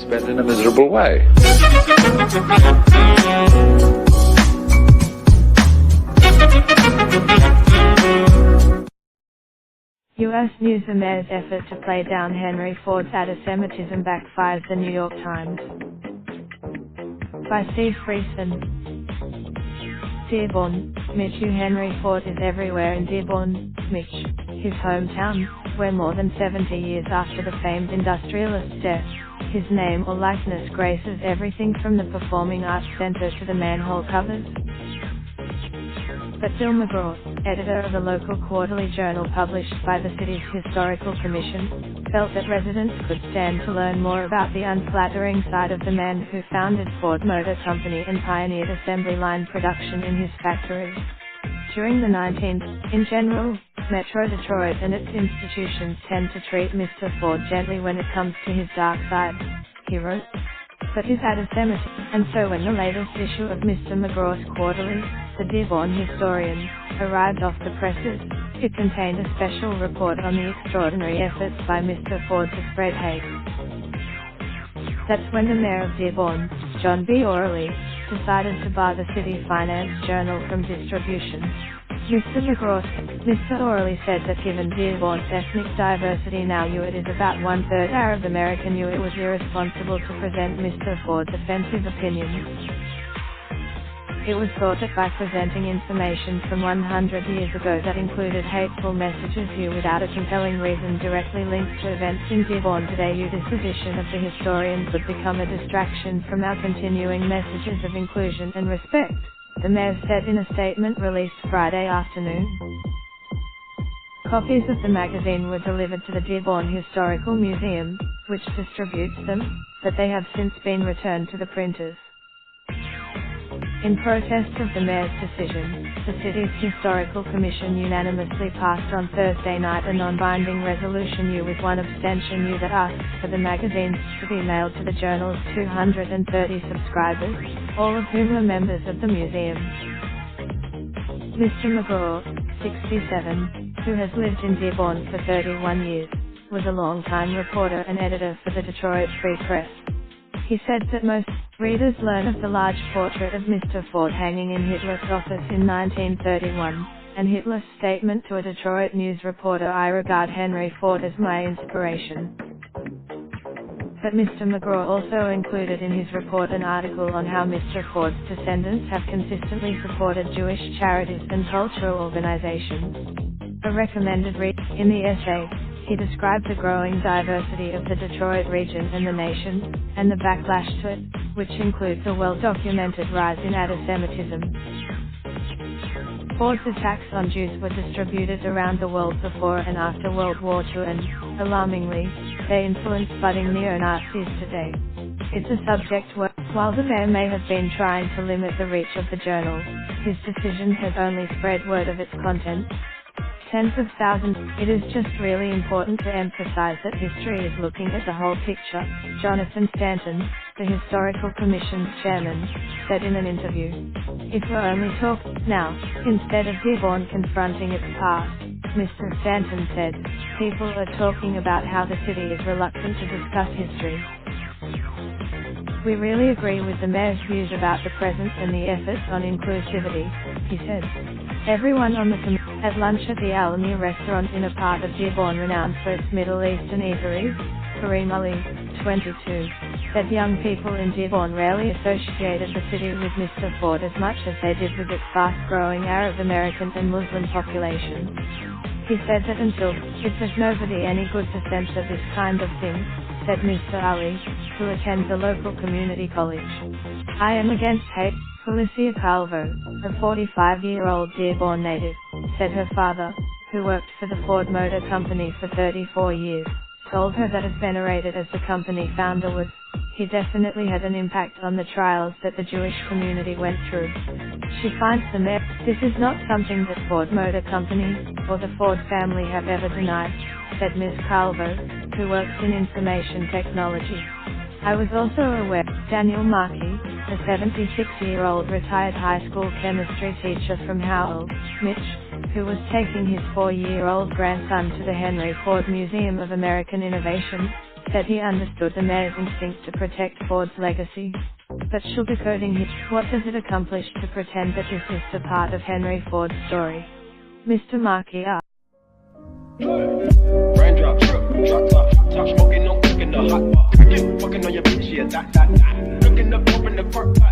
spent in a miserable way. U.S. News: The mayor's effort to play down Henry Ford's anti-Semitism backfires. The New York Times. By Steve Friesen. Dearborn, Mich. Henry Ford is everywhere in Dearborn, Mich., his hometown, where more than 70 years after the famed industrialist's death, his name or likeness graces everything from the Performing Arts Center to the manhole covers. But Bill McGraw, editor of a local quarterly journal published by the city's Historical Commission, felt that residents could stand to learn more about the unflattering side of the man who founded Ford Motor Company and pioneered assembly line production in his factory. During the 19th, in general, Metro Detroit and its institutions tend to treat Mr. Ford gently when it comes to his dark side, he wrote. But his anti-Semitism, and so when the latest issue of Mr. McGraw's quarterly, The Dearborn Historian, arrived off the presses, it contained a special report on the extraordinary efforts by Mr. Ford to spread hate. That's when the mayor of Dearborn, John B. Orley, decided to bar the City Finance Journal from distribution. Mr. Orley said that given Dearborn's ethnic diversity now it is about 1/3 Arab American, it was irresponsible to present Mr. Ford's offensive opinions. It was thought that by presenting information from 100 years ago that included hateful messages without a compelling reason directly linked to events in Dearborn today, this position of the historian could become a distraction from our continuing messages of inclusion and respect, the mayor said in a statement released Friday afternoon. Copies of the magazine were delivered to the Dearborn Historical Museum, which distributes them, but they have since been returned to the printers. In protest of the mayor's decision, the city's Historical Commission unanimously passed on Thursday night a non-binding resolution with one abstention that asks for the magazines to be mailed to the journal's 230 subscribers, all of whom are members of the museum. Mr. McGraw, 67, who has lived in Dearborn for 31 years, was a longtime reporter and editor for the Detroit Free Press. He said that most readers learn of the large portrait of Mr. Ford hanging in Hitler's office in 1931, and Hitler's statement to a Detroit news reporter, "I regard Henry Ford as my inspiration." But Mr. McGraw also included in his report an article on how Mr. Ford's descendants have consistently supported Jewish charities and cultural organizations. A recommended read. In the essay, he described the growing diversity of the Detroit region and the nation, and the backlash to it, which includes a well-documented rise in anti-Semitism. Ford's attacks on Jews were distributed around the world before and after World War II and, alarmingly, they influence budding neo-Nazis today. It's a subject where, while the mayor may have been trying to limit the reach of the journal, his decision has only spread word of its content. Tens of thousands. It is just really important to emphasize that history is looking at the whole picture, Jonathan Stanton, the Historical Commission's chairman, said in an interview. If we're only talking now, instead of Dearborn confronting its past, Mr. Stanton said, people are talking about how the city is reluctant to discuss history. We really agree with the mayor's views about the present and the efforts on inclusivity, he said. Everyone on the at lunch at the Alamy restaurant in a part of Dearborn renowned for its Middle Eastern eateries, Kareem Ali, 22, said young people in Dearborn rarely associated the city with Mr. Ford as much as they did with its fast-growing Arab American and Muslim population. He said that until it does nobody any good to censor this kind of thing, said Mr. Ali, who attends a local community college. I am against hate. Felicia Calvo, a 45-year-old Dearborn native, said her father, who worked for the Ford Motor Company for 34 years, told her that as venerated as the company founder was, he definitely had an impact on the trials that the Jewish community went through. She finds the mayor. This is not something that Ford Motor Company, or the Ford family have ever denied, said Ms. Calvo, who works in information technology. I was also aware. Daniel Markey, a 76-year-old retired high school chemistry teacher from Howell, Mich., who was taking his 4-year-old grandson to the Henry Ford Museum of American Innovation, said he understood the mayor's instinct to protect Ford's legacy. But sugarcoating it, what does it accomplish to pretend that this is a part of Henry Ford's story? Mr. Markey asked. Raindrop, drop top, top smoking, no cooking the hot pot. Fucking on your bitch, yeah, that. Looking up, open the park.